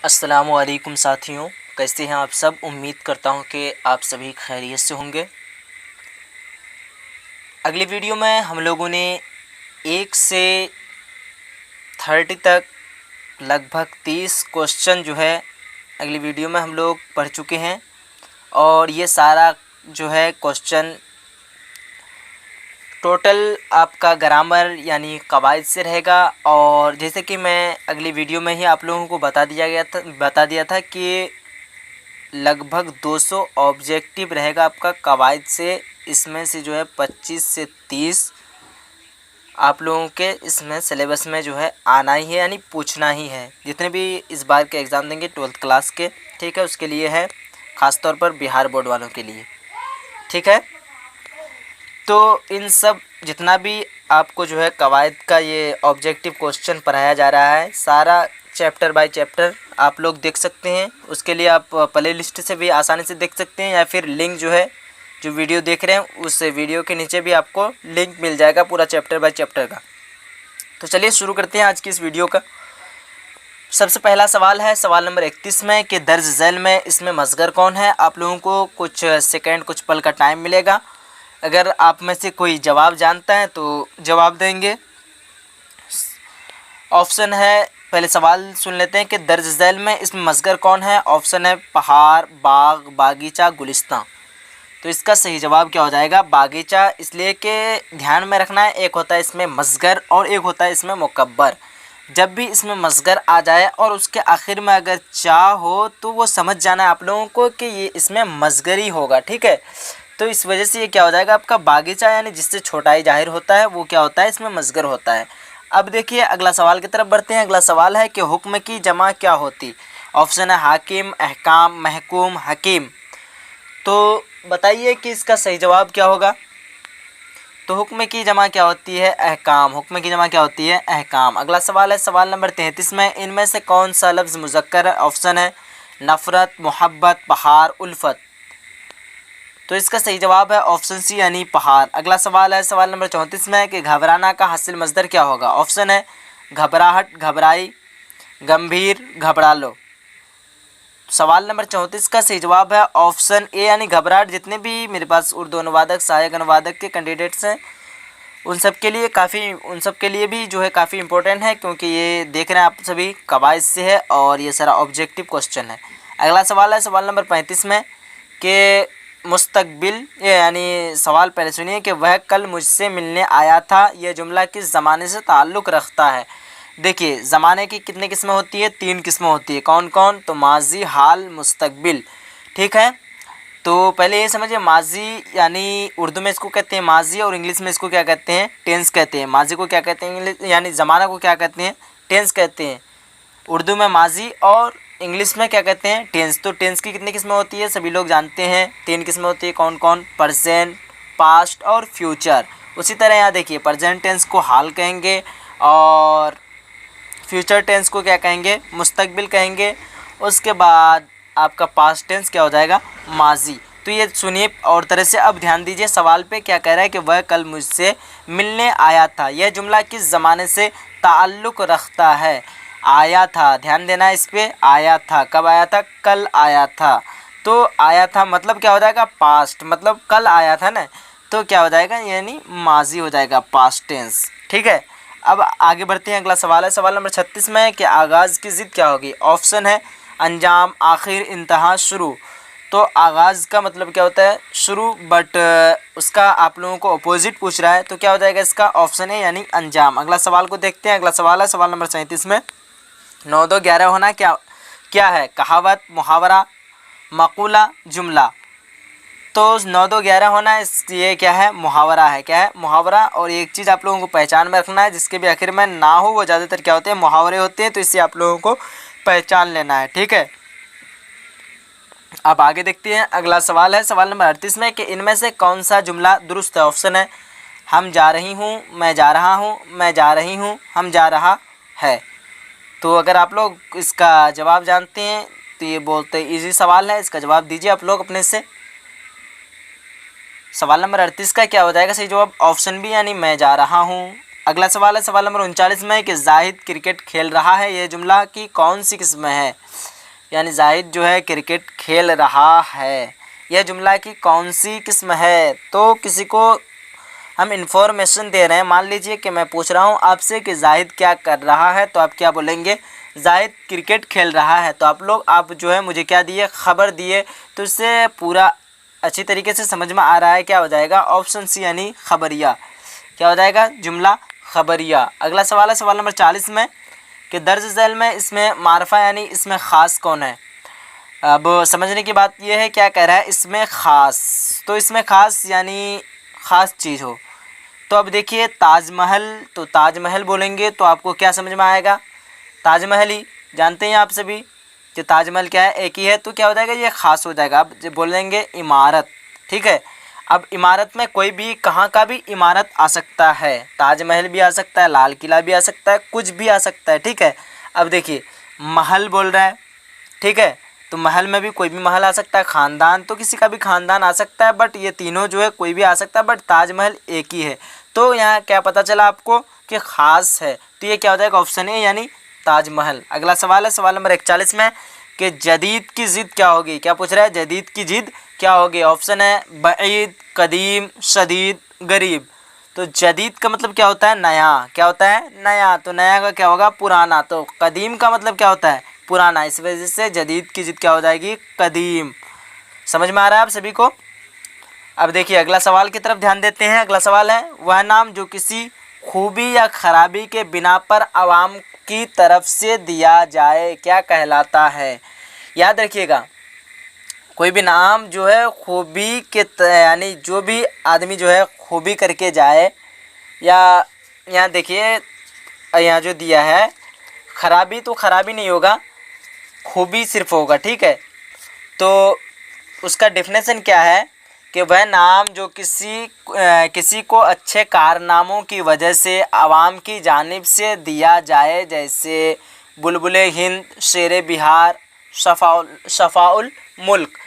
अस्सलामुअलैकुम साथियों, कैसे हैं आप सब। उम्मीद करता हूं कि आप सभी खैरियत से होंगे। अगली वीडियो में हम लोगों ने 1 से 30 तक लगभग 30 क्वेश्चन जो है अगली वीडियो में हम लोग पढ़ चुके हैं। और ये सारा जो है क्वेश्चन टोटल आपका ग्रामर यानी कवायद से रहेगा। और जैसे कि मैं अगली वीडियो में ही आप लोगों को बता दिया था कि लगभग 200 ऑब्जेक्टिव रहेगा आपका कवायद से। इसमें से जो है 25 से 30 आप लोगों के इसमें सिलेबस में जो है आना ही है, यानी पूछना ही है। जितने भी इस बार के एग्ज़ाम देंगे 12th क्लास के, ठीक है, उसके लिए है, ख़ास तौर पर बिहार बोर्ड वालों के लिए, ठीक है। तो इन सब जितना भी आपको जो है कवायद का ये ऑब्जेक्टिव क्वेश्चन पढ़ाया जा रहा है, सारा चैप्टर बाय चैप्टर आप लोग देख सकते हैं। उसके लिए आप प्ले लिस्ट से भी आसानी से देख सकते हैं, या फिर लिंक जो है, जो वीडियो देख रहे हैं उस वीडियो के नीचे भी आपको लिंक मिल जाएगा पूरा चैप्टर बाय चैप्टर का। तो चलिए शुरू करते हैं आज की इस वीडियो का। सबसे पहला सवाल है सवाल नंबर 31 में कि दर्ज झैल में इसमें मसगर कौन है। आप लोगों को कुछ सेकंड कुछ पल का टाइम मिलेगा। अगर आप में से कोई जवाब जानता है तो जवाब देंगे। ऑप्शन है, पहले सवाल सुन लेते हैं कि दर्ज झैल में इसमें मसगर कौन है। ऑप्शन है पहाड़, बाग, बागीचा, गुलिस्तां। तो इसका सही जवाब क्या हो जाएगा? बागीचा। इसलिए कि ध्यान में रखना है, एक होता है इसमें मसगर और एक होता है इसमें मुकब्बर। जब भी इसमें मसगर आ जाए और उसके आखिर में अगर चा हो तो वो समझ जाना है आप लोगों को कि ये इसमें मसगरी होगा, ठीक है। तो इस वजह से ये क्या हो जाएगा आपका बागीचा, यानी जिससे छोटाई जाहिर होता है वो क्या होता है, इसमें मसगर होता है। अब देखिए अगला सवाल की तरफ बढ़ते हैं। अगला सवाल है कि हुक्म की जमा क्या होती। ऑप्शन है हाकिम, अहकाम, महकूम, हकीम। तो बताइए कि इसका सही जवाब क्या होगा। तो हुक्म की जमा क्या होती है? अहकाम। हुक्म की जमा क्या होती है? अहकाम। अगला सवाल है सवाल नंबर 33 में इनमें से कौन सा लफ्ज़ मुज़क्कर है। ऑप्शन है नफ़रत, मोहब्बत, पहाड़, उल्फत। तो इसका सही जवाब है ऑप्शन सी यानी पहाड़। अगला सवाल है सवाल नंबर 34 में कि घबराना का हासिल मज़दर क्या होगा। ऑप्शन है घबराहट, घबराई, गंभीर, घबरा लो। सवाल नंबर 34 का सही जवाब है ऑप्शन ए यानी घबराहट। जितने भी मेरे पास उर्दू अनुवादक, सहायक अनुवादक के कैंडिडेट्स हैं उन सब के लिए भी जो है काफ़ी इंपॉर्टेंट है, क्योंकि ये देख रहे हैं आप सभी कवायद से है और ये सारा ऑब्जेक्टिव क्वेश्चन है। अगला सवाल है सवाल नंबर 35 में कि मुस्तकबिल, यानी सवाल पहले सुनिए कि वह कल मुझसे मिलने आया था, यह जुमला किस ज़माने से ताल्लुक़ रखता है। देखिए ज़माने की कितनी किस्में होती है? 3 किस्में होती है। कौन कौन? तो माजी, हाल, मुस्तकबिल, ठीक है। तो पहले ये समझिए, माजी यानी उर्दू में इसको कहते हैं माजी और इंग्लिश में इसको क्या कहते हैं? टेंस कहते हैं। माजी को क्या कहते हैं इंग्लिश, यानी ज़माना को क्या कहते हैं? टेंस कहते हैं। उर्दू में माजी और इंग्लिश में क्या कहते हैं? टेंस। तो टेंस की कितनी किस्में होती है? सभी लोग जानते हैं 3 किस्में होती है। कौन कौन? प्रेजेंट, पास्ट और फ्यूचर। उसी तरह यहाँ देखिए प्रेजेंट टेंस को हाल कहेंगे और फ्यूचर टेंस को क्या कहेंगे? मुस्तकबिल कहेंगे। उसके बाद आपका पास्ट टेंस क्या हो जाएगा? माजी। तो ये सुनिए और तरह से अब ध्यान दीजिए सवाल पे क्या कह रहा है कि वह कल मुझसे मिलने आया था, यह जुमला किस ज़माने से ताल्लुक़ रखता है। आया था, ध्यान देना इस पे। आया था, कब आया था? कल आया था। तो आया था मतलब क्या हो जाएगा? पास्ट, मतलब कल आया था ना, तो क्या हो जाएगा? यानी माजी हो जाएगा, पास्ट टेंस, ठीक है। अब आगे बढ़ते हैं। अगला सवाल है सवाल नंबर 36 में कि आगाज़ की ज़िद क्या होगी। ऑप्शन है अंजाम, आखिर, इंतहा, शुरू। तो आगाज़ का मतलब क्या होता है? शुरू, बट उसका आप लोगों को अपोजिट पूछ रहा है, तो क्या हो जाएगा इसका? ऑप्शन है यानी अंजाम। अगला सवाल को देखते हैं। अगला सवाल है सवाल नंबर 37 में 9 2 11 होना क्या है? कहावत, मुहावरा, मक़ूला, जुमला। तो 9 2 11 होना ये क्या है? मुहावरा है। क्या है? मुहावरा। और एक चीज़ आप लोगों को पहचान में रखना है, जिसके भी आखिर में ना हो वो ज़्यादातर क्या होते हैं? मुहावरे होते हैं। तो इससे आप लोगों को पहचान लेना है, ठीक है। अब आगे देखते हैं। अगला सवाल है सवाल नंबर 38 में कि इनमें से कौन सा जुमला दुरुस्त है। ऑप्शन है हम जा रही हूँ, मैं जा रहा हूँ, मैं जा रही हूँ, हम जा रहा है। तो अगर आप लोग इसका जवाब जानते हैं तो ये बोलते ईजी सवाल है, इसका जवाब दीजिए आप लोग अपने से। सवाल नंबर 38 का क्या हो जाएगा सही जवाब? ऑप्शन बी यानी मैं जा रहा हूँ। अगला सवाल है सवाल नंबर 39 में कि जाहिद क्रिकेट खेल रहा है, यह जुमला की कौन सी किस्म है। यानी जाहिद जो है क्रिकेट खेल रहा है। यह जुमला की कौन सी किस्म है? तो किसी को हम इंफॉर्मेशन दे रहे हैं। मान लीजिए कि मैं पूछ रहा हूँ आपसे कि जाहिद क्या कर रहा है, तो आप क्या बोलेंगे? जाहिद क्रिकेट खेल रहा है। तो आप जो है मुझे क्या दिए? खबर दिए। तो इससे पूरा अच्छी तरीके से समझ में आ रहा है, क्या हो जाएगा? ऑप्शन सी यानी खबरिया। क्या हो जाएगा? जुमला खबरिया। अगला सवाल है सवाल नंबर 40 में कि दर्ज झैल में इसमें मारफा यानी इसमें ख़ास कौन है? अब समझने की बात यह है, क्या कह रहा है? इसमें ख़ास, तो इसमें ख़ास यानी ख़ास चीज़ हो। तो अब देखिए ताजमहल, तो ताजमहल बोलेंगे तो आपको क्या समझ में आएगा? ताजमहल ही जानते हैं आप सभी कि ताजमहल क्या है? एक ही है। तो क्या हो जाएगा? ये ख़ास हो जाएगा। अब बोलेंगे इमारत, ठीक है। अब इमारत में कोई भी कहाँ का भी इमारत आ सकता है। ताजमहल भी आ सकता है, लाल किला भी आ सकता है, कुछ भी आ सकता है, ठीक है। अब देखिए महल बोल रहा है, ठीक है। तो महल में भी कोई भी महल आ सकता है। ख़ानदान तो किसी का भी ख़ानदान आ सकता है, बट ये तीनों जो है कोई भी आ सकता है, बट ताजमहल एक ही है। तो यहाँ क्या पता चला आपको कि ख़ास है। तो ये क्या हो जाएगा? ऑप्शन ए यानी ताजमहल। अगला सवाल है सवाल नंबर 41 में कि जदीद की ज़िद क्या होगी? क्या पूछ रहा है? जदीद की ज़िद क्या होगी? ऑप्शन है बईद, कदीम, शदीद, गरीब। तो जदीद का मतलब क्या होता है? नया। क्या होता है? नया। तो नया का क्या होगा? पुराना। तो कदीम का मतलब क्या होता है? पुराना। इस वजह से जदीद की ज़िद क्या हो जाएगी? कदीम। समझ में आ रहा है आप सभी को? अब देखिए अगला सवाल की तरफ ध्यान देते हैं। अगला सवाल है वह नाम जो किसी खूबी या खराबी के बिना पर आवाम की तरफ से दिया जाए क्या कहलाता है? याद रखिएगा, कोई भी नाम जो है खूबी के यानी जो भी आदमी जो है खूबी करके जाए, या यहाँ देखिए यहाँ जो दिया है खराबी, तो खराबी नहीं होगा, खूबी सिर्फ होगा, ठीक है। तो उसका डेफिनेशन क्या है कि वह नाम जो किसी को अच्छे कारनामों की वजह से आवाम की जानिब से दिया जाए, जैसे बुलबुले हिंद, शेरे बिहार, शफाउल मुल्क।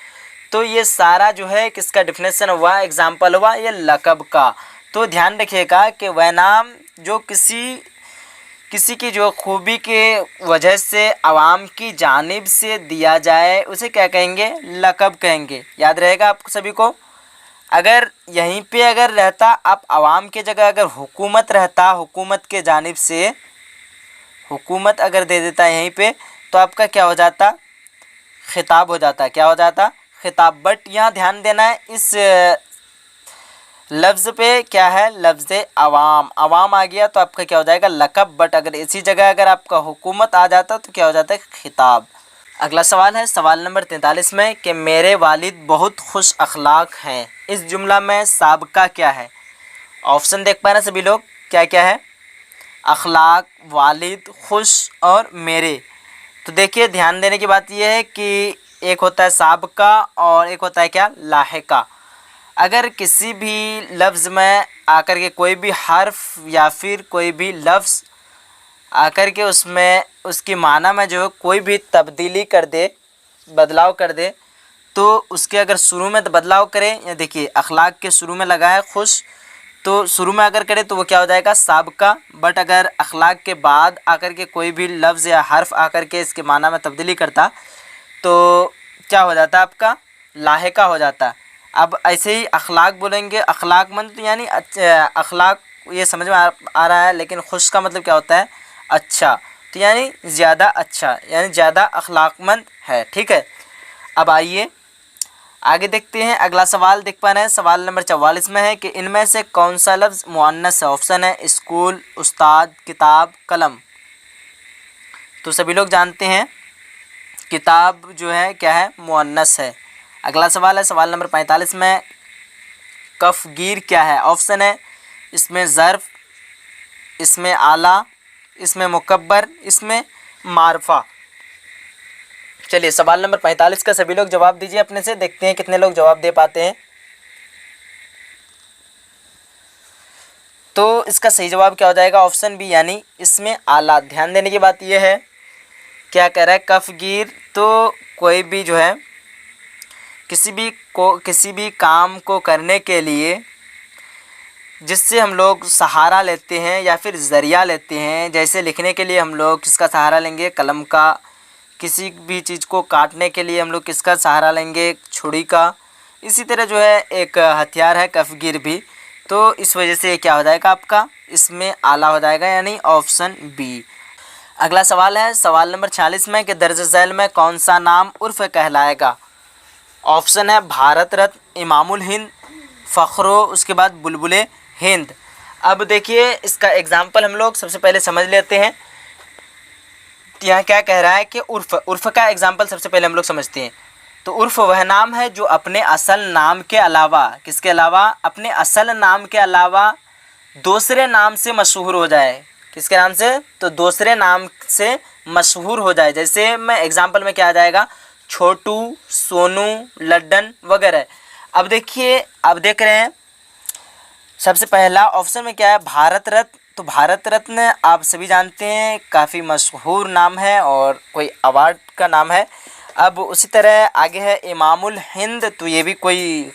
तो ये सारा जो है किसका डेफिनेशन हुआ? एग्जाम्पल हुआ ये लक़ब का। तो ध्यान रखिएगा कि वह नाम जो किसी की जो खूबी के वजह से आवाम की जानिब से दिया जाए उसे क्या कहेंगे? लक़ब कहेंगे। याद रहेगा आप सभी को। अगर यहीं पे अगर रहता आप आवाम के जगह अगर हुकूमत रहता, हुकूमत के जानिब से हुकूमत अगर दे देता यहीं पे, तो आपका क्या हो जाता? खिताब हो जाता। क्या हो जाता? खिताब। बट यहाँ ध्यान देना है इस लफ्ज़ पे क्या है? लफ्ज़ अवाम। अवाम आ गया तो आपका क्या हो जाएगा? लक़ब। बट अगर इसी जगह अगर आपका हुकूमत आ जाता तो क्या हो जाता है? खिताब। अगला सवाल है सवाल नंबर 43 में कि मेरे वालिद बहुत खुश अखलाक हैं। इस जुमला में साबका क्या है? ऑप्शन देख पा रहे हैं सभी लोग? क्या क्या है? अखलाक, वालिद, खुश और मेरे। तो देखिए ध्यान देने की बात यह है कि एक होता है साबका और एक होता है क्या? लाहिका। अगर किसी भी लफ्ज़ में आकर के कोई भी हर्फ या फिर कोई भी लफ्ज़ आकर के उसमें उसकी माना में जो है कोई भी तब्दीली कर दे, बदलाव कर दे, तो उसके अगर शुरू में तो बदलाव करें, या देखिए अखलाक के शुरू में लगा है खुश, तो शुरू में अगर करे तो वो क्या हो जाएगा? साबका। बट अगर अखलाक के बाद आकर के कोई भी लफ्ज़ या हर्फ आकर के इसके माना में तब्दीली करता तो क्या हो जाता? आपका लाहिका हो जाता। अब ऐसे ही अखलाक बोलेंगे, अखलाक मंद यानी अखलाक ये समझ में आ रहा है, लेकिन खुश का मतलब क्या होता है? अच्छा। तो यानी ज़्यादा अच्छा, यानी ज़्यादा अखलाकमंद है, ठीक है। अब आइए आगे देखते हैं। अगला सवाल देख पा रहे हैं सवाल नंबर 44 में है कि इनमें से कौन सा लफ्ज़ मुअन्नस है? ऑप्शन है स्कूल, उस्ताद, किताब, कलम। तो सभी लोग जानते हैं किताब जो है क्या है? मुअन्नस है। अगला सवाल है सवाल नंबर 45 में कफ़गीर क्या है? ऑप्शन है इसमें ज़र्फ़, इसमें आला, इसमें मुकब्बर, इसमें मारफा। चलिए सवाल नंबर 45 का सभी लोग जवाब दीजिए अपने से, देखते हैं कितने लोग जवाब दे पाते हैं। तो इसका सही जवाब क्या हो जाएगा? ऑप्शन बी यानी इसमें आला। ध्यान देने की बात यह है, क्या कह रहा है? कफ़गीर तो कोई भी जो है किसी भी काम को करने के लिए जिससे हम लोग सहारा लेते हैं या फिर ज़रिया लेते हैं, जैसे लिखने के लिए हम लोग किसका सहारा लेंगे? कलम का, किसी भी चीज़ को काटने के लिए हम लोग किसका सहारा लेंगे, छुरी का। इसी तरह जो है एक हथियार है कफगिर भी। तो इस वजह से ये क्या हो जाएगा आपका, इसमें आला हो जाएगा, यानी ऑप्शन बी। अगला सवाल है सवाल नंबर 46 में कि दर्ज झैल में कौन सा नाम उर्फ कहलाएगा। ऑप्शन है भारत रत्न, इमामुल हिंद, फ़ख्रो, उसके बाद बुलबुले हिंद। अब देखिए इसका एग्जाम्पल हम लोग सबसे पहले समझ लेते हैं। यहाँ क्या कह रहा है कि उर्फ का एग्जाम्पल सबसे पहले हम लोग समझते हैं। तो उर्फ वह नाम है जो अपने असल नाम के अलावा, किसके अलावा, अपने असल नाम के अलावा दूसरे नाम से मशहूर हो जाए। किसके नाम से, तो दूसरे नाम से मशहूर हो जाए। जैसे मैं एग्जाम्पल में क्या आ जाएगा, छोटू, सोनू, लड्डन वगैरह। अब देखिए, अब देख रहे हैं सबसे पहला ऑप्शन में क्या है, भारत रत्न। तो भारत रत्न आप सभी जानते हैं काफ़ी मशहूर नाम है और कोई अवार्ड का नाम है। अब उसी तरह आगे है इमामुल हिंद, तो ये भी कोई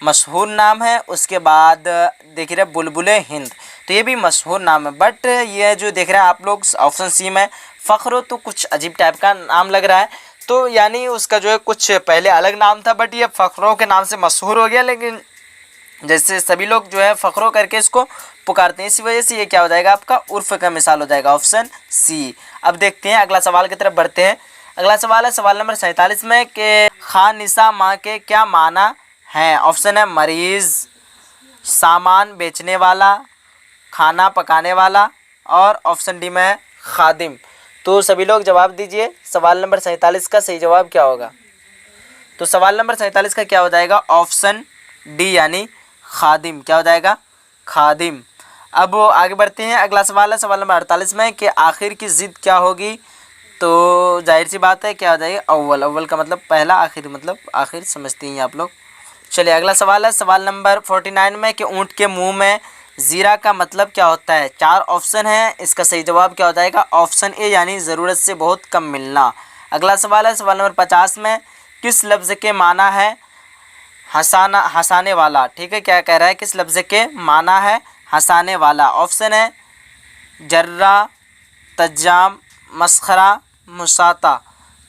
मशहूर नाम है। उसके बाद देख रहे हैं बुलबुले हिंद, तो ये भी मशहूर नाम है। बट ये जो देख रहे हैं आप लोग ऑप्शन सी में फ़ख्रो, तो कुछ अजीब टाइप का नाम लग रहा है। तो यानी उसका जो है कुछ पहले अलग नाम था, बट ये फ़ख्रो के नाम से मशहूर हो गया। लेकिन जैसे सभी लोग जो है फ़ख्रो करके इसको पुकारते हैं, इसी वजह से ये क्या हो जाएगा आपका उर्फ का मिसाल हो जाएगा, ऑप्शन सी। अब देखते हैं अगला सवाल की तरफ बढ़ते हैं। अगला सवाल है सवाल नंबर 47 में कि खानिसा माँ के क्या माना है। ऑप्शन है मरीज़, सामान बेचने वाला, खाना पकाने वाला, और ऑप्शन डी में है खादिम। तो सभी लोग जवाब दीजिए, सवाल नंबर 47 का सही जवाब क्या होगा। तो सवाल नंबर 47 का क्या हो जाएगा, ऑप्शन डी यानी खादिम। क्या हो जाएगा, खादिम। अब आगे बढ़ते हैं। अगला सवाल है सवाल नंबर 48 में कि आखिर की ज़िद क्या होगी। तो जाहिर सी बात है क्या हो जाएगा, अव्वल। अव्वल का मतलब पहला, आखिर मतलब आखिर, समझते हैं आप लोग। चलिए अगला सवाल है सवाल नंबर 49 में कि ऊँट के मुंह में ज़ीरा का मतलब क्या होता है। 4 ऑप्शन है, इसका सही जवाब क्या हो जाएगा, ऑप्शन ए यानी ज़रूरत से बहुत कम मिलना। अगला सवाल है सवाल नंबर 50 में किस लफ्ज़ के माना है हंसाना, हंसाने वाला। ठीक है, क्या कह रहा है, किस लफ्ज़ के माना है हंसाने वाला। ऑप्शन है जर्रा, तज्जाम, मस्खरा, मुसाता।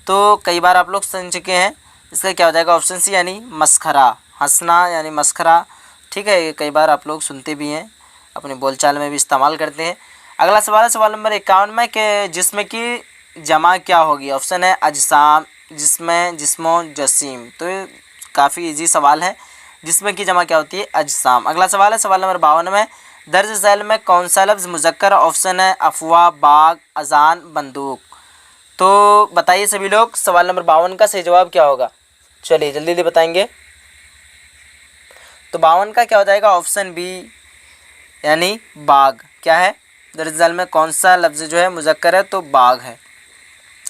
तो कई बार आप लोग सुन चुके हैं, इसका क्या हो जाएगा, ऑप्शन सी यानी मस्खरा, हंसना यानी मस्खरा। ठीक है, ये कई बार आप लोग सुनते भी हैं, अपने बोलचाल में भी इस्तेमाल करते हैं। अगला सवाल है सवाल नंबर 51 में कि जिस्म की जमा क्या होगी। ऑप्शन है अजसाम, जिस्म, जिस्मो, जसीम। तो काफ़ी इजी सवाल है, जिस्म की जमा क्या होती है, अजसाम। अगला सवाल है सवाल नंबर 52 में दर्ज झैल में कौन सा लफ्ज़ मुज़क्कर। ऑप्शन है अफवाह, बाग, अजान, बंदूक। तो बताइए सभी लोग सवाल नंबर 52 का सही जवाब क्या होगा। चलिए जल्दी जल्दी बताएंगे। तो 52 का क्या हो जाएगा, ऑप्शन बी यानी बाग। क्या है, दर्ज झैल में कौन सा लफ्ज़ जो है मुज़क्कर है, तो बाग है।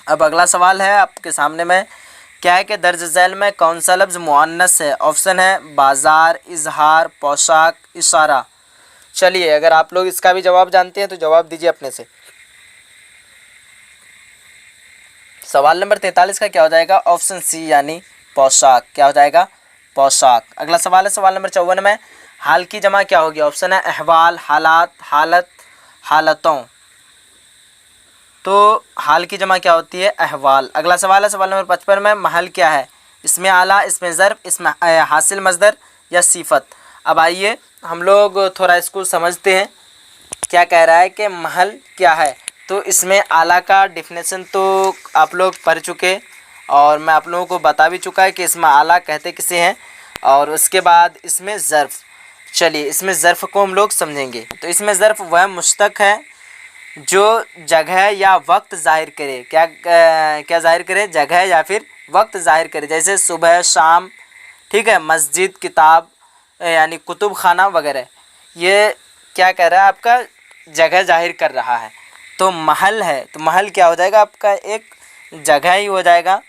अब अगला सवाल है आपके सामने में, क्या है कि दर्ज झैल में कौन सा लफ्ज़ मुअन्नस है। ऑप्शन है बाज़ार, इजहार, पोशाक, इशारा। चलिए अगर आप लोग इसका भी जवाब जानते हैं तो जवाब दीजिए अपने से। सवाल नंबर 43 का क्या हो जाएगा, ऑप्शन सी यानी पोशाक। क्या हो जाएगा, पोशाक। अगला सवाल है सवाल नंबर 54 में हाल की जमा क्या होगी। ऑप्शन है अहवाल, हालात, हालत, हालतों। तो हाल की जमा क्या होती है, अहवाल। अगला सवाल है सवाल नंबर 55 में महल क्या है। इसमें आला, इसमें ज़र्फ़, इसमें हासिल मज़दर या सिफत। अब आइए हम लोग थोड़ा इसको समझते हैं, क्या कह रहा है कि महल क्या है। तो इसमें आला का डिफिनेशन तो आप लोग पढ़ चुके और मैं आप लोगों को बता भी चुका है कि इसमें आला कहते किसे हैं। और उसके बाद इसमें ज़र्फ़। चलिए इसमें ज़र्फ़ को हम लोग समझेंगे। तो इसमें ज़र्फ़ वह मुश्तक है जो जगह या वक्त ज़ाहिर करे। क्या ज़ाहिर करे, जगह या फिर वक्त ज़ाहिर करे। जैसे सुबह, शाम, ठीक है, मस्जिद, किताब यानी कुतुब खाना वगैरह। ये क्या कह रहा है, आपका जगह जाहिर कर रहा है। तो महल है, तो महल क्या हो जाएगा आपका, एक जगह ही हो जाएगा।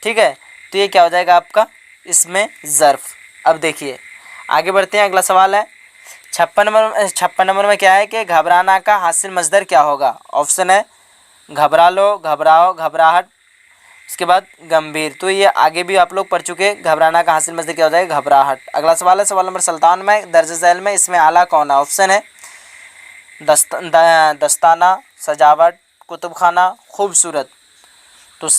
ठीक है, तो ये क्या हो जाएगा आपका इसमें ज़र्फ़। अब देखिए आगे बढ़ते हैं। अगला सवाल है 56 नंबर में क्या है कि घबराना का हासिल मज़दर क्या होगा। ऑप्शन है घबरा लो, घबराओ, घबराहट, उसके बाद गंभीर। तो ये आगे भी आप लोग पढ़ चुके। घबराना का हासिल मज़दर क्या हो जाएगा, घबराहट। अगला सवाल है सवाल नंबर 57 में दर्ज झैल में इसमें आला कौन है। ऑप्शन है दस्ताना, सजावट, कुतुब खाना, खूबसूरत। तो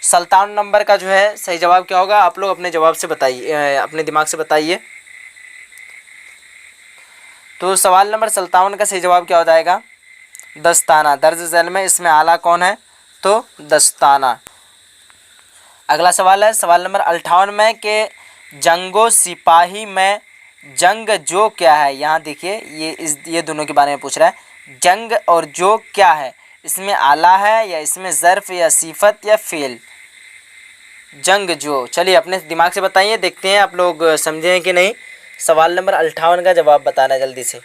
सल्तान नंबर का जो है सही जवाब क्या होगा, आप लोग अपने जवाब से बताइए, अपने दिमाग से बताइए। तो सवाल नंबर 57 का सही जवाब क्या हो जाएगा, दस्ताना। दर्ज झैल में इसमें आला कौन है, तो दस्ताना। अगला सवाल है सवाल नंबर 58 में कि जंगो सिपाही में जंग जो क्या है। यहाँ देखिए ये दोनों के बारे में पूछ रहा है। जंग और जो क्या है, इसमें आला है या इसमें ज़र्फ या सिफत या फेल। जंग जो, चलिए अपने दिमाग से बताइए, देखते हैं आप लोग समझे हैं कि नहीं। सवाल नंबर 58 का जवाब बताना है जल्दी से।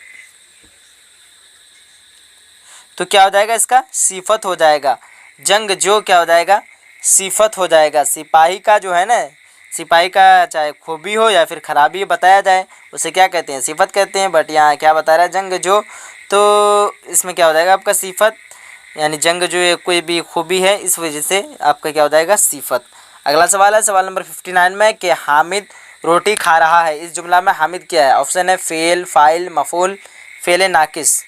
तो क्या हो जाएगा इसका, सिफत हो जाएगा। जंग जो क्या हो जाएगा, सिफत हो जाएगा। सिपाही का जो है ना, सिपाही का चाहे खूबी हो या फिर खराबी बताया जाए उसे क्या कहते हैं, सिफत कहते हैं। बट यहाँ क्या बता रहा है, जंग जो, तो इसमें क्या हो जाएगा आपका सिफत, यानी जंग जो है कोई भी खूबी है, इस वजह से आपका क्या हो जाएगा, सिफत। अगला सवाल है सवाल नंबर 59 में कि हामिद रोटी खा रहा है। इस जुमला में हामिद क्या है, ऑप्शन है फेल, फाइल, मफूल, फेल नाकिस।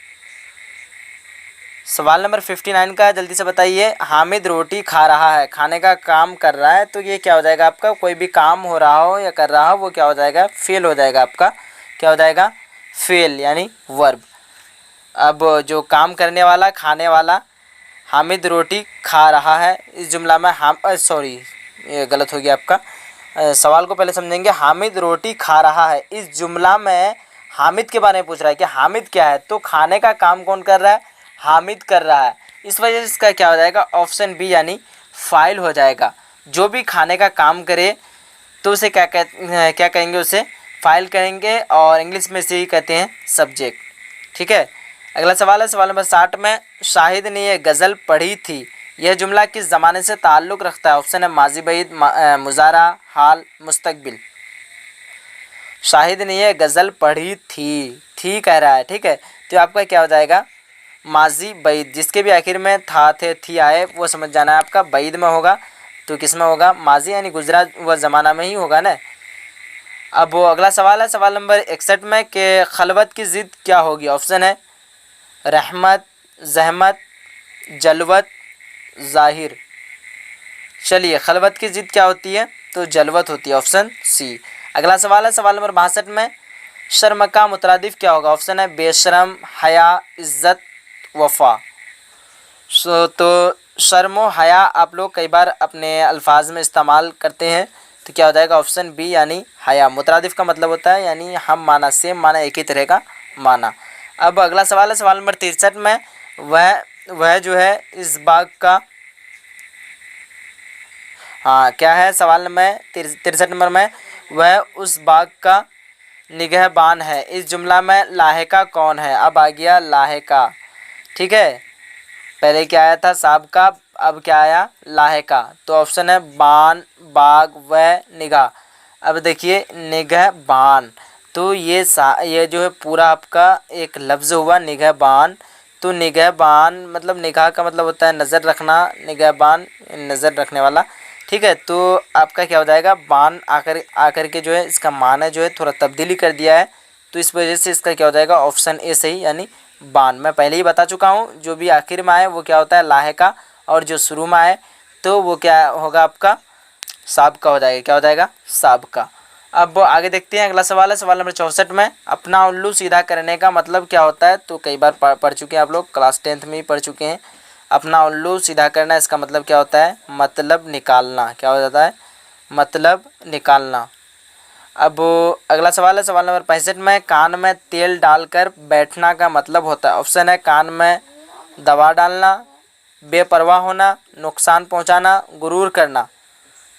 सवाल नंबर 59 का जल्दी से बताइए। हामिद रोटी खा रहा है, खाने का काम कर रहा है, तो ये क्या हो जाएगा आपका, कोई भी काम हो रहा हो या कर रहा हो वो क्या हो जाएगा, फेल हो जाएगा आपका, क्या हो जाएगा, फेल यानी वर्ब। अब जो काम करने वाला, खाने वाला, हामिद रोटी खा रहा है, इस जुमला में सॉरी ये गलत हो गया आपका, सवाल को पहले समझेंगे। हामिद रोटी खा रहा है, इस जुमला में हामिद के बारे में पूछ रहा है कि हामिद क्या है, तो खाने का काम कौन कर रहा है, हामिद कर रहा है। इस वजह से इसका क्या हो जाएगा, ऑप्शन बी यानी फाइल हो जाएगा। जो भी खाने का काम करे तो उसे क्या कहेंगे, उसे फाइल कहेंगे, और इंग्लिश में इसे ही कहते हैं सब्जेक्ट। ठीक है। अगला सवाल है सवाल नंबर 60 में शाहिद ने यह गज़ल पढ़ी थी, यह जुमला किस ज़माने से ताल्लुक़ रखता है। ऑप्शन है माजी बैद, मुज़ारा, हाल, मुस्तकबिल। शाहिद ने यह गज़ल पढ़ी थी कह रहा है, ठीक है, तो आपका क्या हो जाएगा, माजी बैद। जिसके भी आखिर में था, थे, थी आए वो समझ जाना है आपका बैद में होगा, तो किस में होगा, माजी यानी गुजरा हुआ ज़माना में ही होगा ना। अब वो अगला सवाल है सवाल नंबर 61 में कि खलवत की ज़िद क्या होगी। ऑप्शन है रहमत, जहमत, जलवत, ज़ाहिर। चलिए खलवत की ज़िद क्या होती है, तो जलवत होती है, ऑप्शन सी। अगला सवाल है सवाल नंबर 62 में शर्म का मुतरादिफ क्या होगा। ऑप्शन है बेशरम, हया, इज़्ज़त, वफ़ा। तो शर्म व हया आप लोग कई बार अपने अल्फाज में इस्तेमाल करते हैं, तो क्या हो जाएगा, ऑप्शन बी यानी हया। मुतरादिफ का मतलब होता है यानी हम माना, सेम माना, एक ही तरह का माना। अब अगला सवाल है सवाल नंबर 63 में वह जो है इस बाग का, हाँ क्या है सवाल में 63 नंबर में, वह उस बाग का निगहबान है। इस जुमला में लाहिका कौन है। अब आ गया लाहिका, ठीक है, पहले क्या आया था साहब, अब क्या आया, लाहिका। तो ऑप्शन है बान, बाग, व, निगाह। अब देखिए निगहबान, तो ये जो है पूरा आपका एक लफ्ज़ हुआ निगहबान। तो निगहबान मतलब निगाह का मतलब होता है नज़र रखना, निगहबान नज़र रखने वाला, ठीक है। तो आपका क्या हो जाएगा, बान आकर के जो है इसका माना जो है थोड़ा तब्दीली कर दिया है, तो इस वजह से इसका क्या हो जाएगा, ऑप्शन ए सही यानी बान। मैं पहले ही बता चुका हूँ, जो भी आखिर में आए वो क्या होता है लाहिका, और जो शुरू में आए तो वो क्या होगा आपका साबका हो जाएगा, क्या हो जाएगा, साबका। अब आगे देखते हैं अगला सवाल है सवाल नंबर 64 में अपना उल्लू सीधा करने का मतलब क्या होता है। तो कई बार पढ़ चुके हैं आप लोग, क्लास 10th में ही पढ़ चुके हैं। अपना उल्लू सीधा करना, इसका मतलब क्या होता है, मतलब निकालना, क्या हो जाता है, मतलब निकालना। अब अगला सवाल है सवाल नंबर 65 में कान में तेल डालकर बैठना का मतलब होता है। ऑप्शन है कान में दवा डालना, बेपरवाह होना, नुकसान पहुंचाना, गुरूर करना।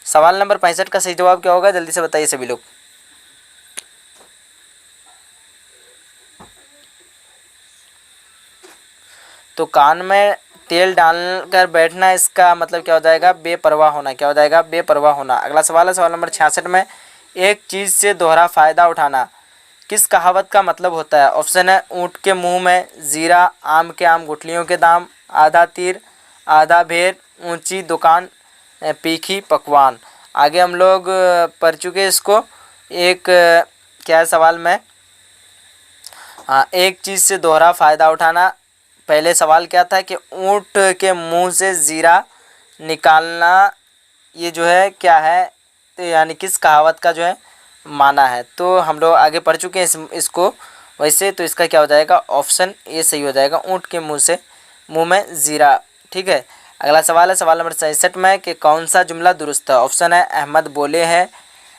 सवाल नंबर 65 का सही जवाब क्या होगा, जल्दी से बताइए सभी लोग। तो कान में तेल डालकर बैठना, इसका मतलब क्या हो जाएगा, बेपरवाह होना, क्या हो जाएगा, बेपरवाह होना। अगला सवाल है सवाल नंबर 66 में एक चीज़ से दोहरा फ़ायदा उठाना किस कहावत का मतलब होता है। ऑप्शन है ऊँट के मुंह में जीरा, आम के आम गुठलियों के दाम, आधा तीर आधा भेर, ऊंची दुकान तीखी पकवान। आगे हम लोग पढ़ चुके इसको। एक क्या है सवाल में, हाँ, एक चीज़ से दोहरा फ़ायदा उठाना पहले सवाल क्या था कि ऊँट के मुंह से जीरा निकालना, ये जो है क्या है, तो यानी किस कहावत का जो है माना है। तो हम लोग आगे पढ़ चुके हैं इसको वैसे, तो इसका क्या हो जाएगा, ऑप्शन ए सही हो जाएगा, ऊँट के मुंह में जीरा। ठीक है, अगला सवाल है सवाल नंबर 67 में कि कौन सा जुमला दुरुस्त है। ऑप्शन है अहमद बोले हैं,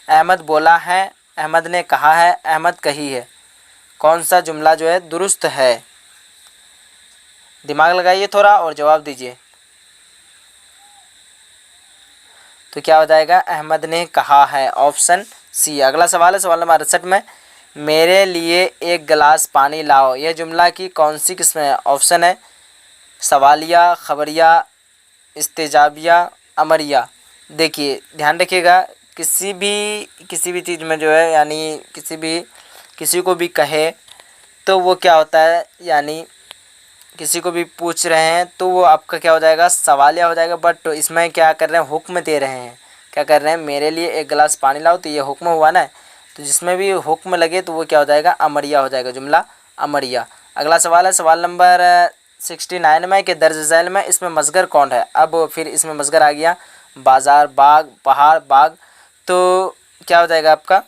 अहमद बोला है, अहमद ने कहा है, अहमद कही है। कौन सा जुमला जो है दुरुस्त है, दिमाग लगाइए थोड़ा और जवाब दीजिए। तो क्या हो जाएगा, अहमद ने कहा है, ऑप्शन सी। अगला सवाल है सवाल नंबर 68 में, मेरे लिए एक गिलास पानी लाओ। यह जुमला की कौन सी किस्म है। ऑप्शन है सवालिया, खबरिया, इस्तेजाबिया, अमरिया। देखिए ध्यान रखिएगा, किसी भी चीज़ में जो है यानी किसी को भी कहे तो वो क्या होता है, यानी किसी को भी पूछ रहे हैं तो वो आपका क्या हो जाएगा, सवालिया हो जाएगा। बट इसमें क्या कर रहे हैं, हुक्म दे रहे हैं। क्या कर रहे हैं, मेरे लिए एक गिलास पानी लाओ, तो ये हुक्म हुआ ना। तो जिसमें भी हुक्म लगे तो वो क्या हो जाएगा, अमरिया हो जाएगा, जुमला अमरिया। अगला सवाल है सवाल नंबर 69 में कि दर्ज झैल में इसमें मसगर कौन है। अब फिर इसमें मसगर आ गया, बाज़ार, बाग, पहाड़, बाग। तो क्या हो जाएगा आपका,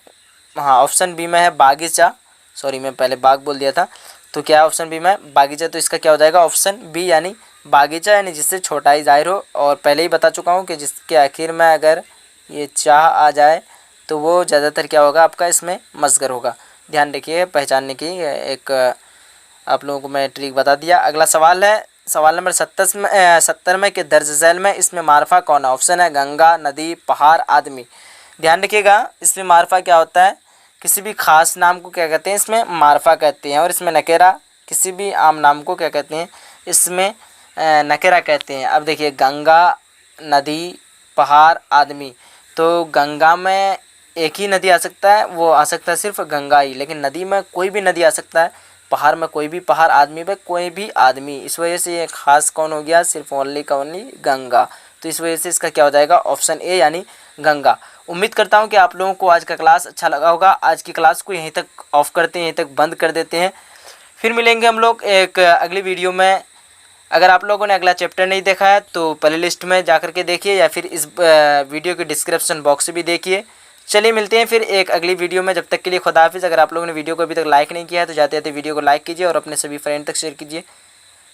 हाँ ऑप्शन बी में है बागीचा। सॉरी मैं पहले बाग बोल दिया था, तो क्या ऑप्शन बी में बागीचा। तो इसका क्या हो जाएगा, ऑप्शन बी यानी बागीचा, यानी जिससे छोटाई ज़ाहिर हो। और पहले ही बता चुका हूँ कि जिसके आखिर में अगर ये चाह आ जाए तो वो ज़्यादातर क्या होगा आपका, इसमें मसगर होगा। ध्यान रखिए, पहचानने की एक आप लोगों को मैं ट्रिक बता दिया। अगला सवाल है सवाल नंबर 70 में कि दर्ज झैल में इसमें मारफा कौन है। ऑप्शन है गंगा, नदी, पहाड़, आदमी। ध्यान रखिएगा, इसमें मारफा क्या होता है, किसी भी ख़ास नाम को क्या कहते हैं, इसमें मारफा कहते हैं। और इसमें नकेरा, किसी भी आम नाम को क्या कहते हैं, इसमें नकेरा कहते हैं। अब देखिए गंगा, नदी, पहाड़, आदमी। तो गंगा में एक ही नदी आ सकता है, वो आ सकता है सिर्फ गंगा ही, लेकिन नदी में कोई भी नदी आ सकता है, पहाड़ में कोई भी पहाड़, आदमी में कोई भी आदमी। इस वजह से ये खास कौन हो गया, सिर्फ ओनली का ओनली गंगा। तो इस वजह से इसका क्या हो जाएगा, ऑप्शन ए यानी गंगा। उम्मीद करता हूँ कि आप लोगों को आज का क्लास अच्छा लगा होगा। आज की क्लास को यहीं तक ऑफ करते हैं, यहीं तक बंद कर देते हैं। फिर मिलेंगे हम लोग एक अगली वीडियो में। अगर आप लोगों ने अगला चैप्टर नहीं देखा है तो प्ले लिस्ट में जा कर के देखिए, या फिर इस वीडियो के डिस्क्रिप्शन बॉक्स से भी देखिए। चलिए मिलते हैं फिर एक अगली वीडियो में, जब तक के लिए खुदा हाफिज़। अगर आप लोगों ने वीडियो को अभी तक लाइक नहीं किया है तो जाते जाते वीडियो को लाइक कीजिए और अपने सभी फ्रेंड तक शेयर कीजिए।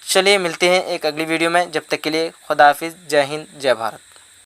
चलिए मिलते हैं एक अगली वीडियो में, जब तक के लिए खुदा हाफिज़। जय हिंद, जय भारत।